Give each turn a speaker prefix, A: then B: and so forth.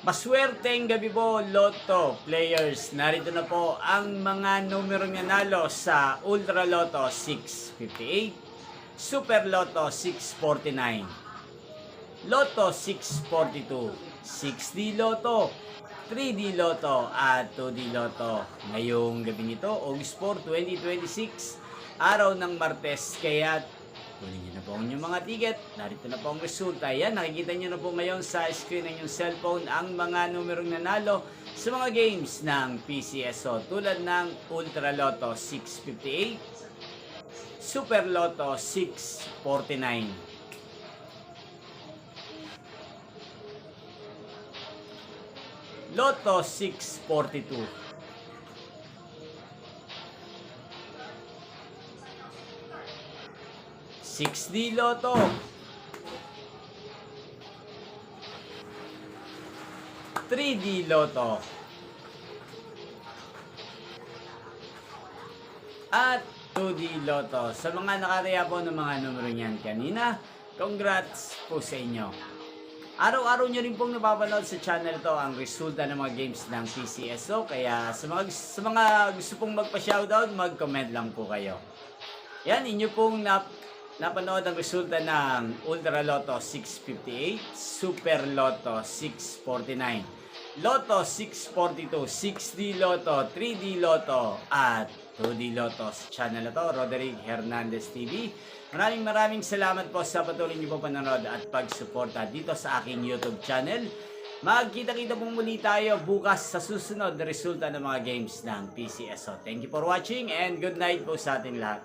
A: Maswerteng gabi po, Lotto players. Narito na po ang mga numerong nanalo sa Ultra Lotto 658, Super Lotto 649, Lotto 642, 6D Lotto, 3D Lotto at 2D Lotto. Ngayong gabi nito, August 4, 2026, araw ng Martes, kaya kunin nyo na po ang inyong mga ticket. Narito na po ang resulta. Yan, nakikita nyo na po ngayon sa screen ng inyong cellphone ang mga numerong nanalo sa mga games ng PCSO tulad ng Ultra Lotto 658, Super Lotto 649, Lotto 642, 6D Lotto, 3D Lotto, at 2D Lotto. Sa mga nakaraya po ng mga numero niyan kanina, congrats po sa inyo. Araw-araw nyo rin pong napapanood sa channel to ang resulta ng mga games ng PCSO. Kaya sa mga gusto pong magpa-shoutout, mag-comment lang po kayo. Yan, inyo pong napanood ang resulta ng Ultra Lotto 658, Super Lotto 649, Lotto 642, 6D Lotto, 3D Lotto, at 2D Lotto sa channel na to, Roderick Hernandez TV. Maraming salamat po sa patuloy niyo po panonood at pagsuporta dito sa aking YouTube channel. Magkita-kita pong muli tayo bukas sa susunod na resulta ng mga games ng PCSO. Thank you for watching and good night po sa ating lahat.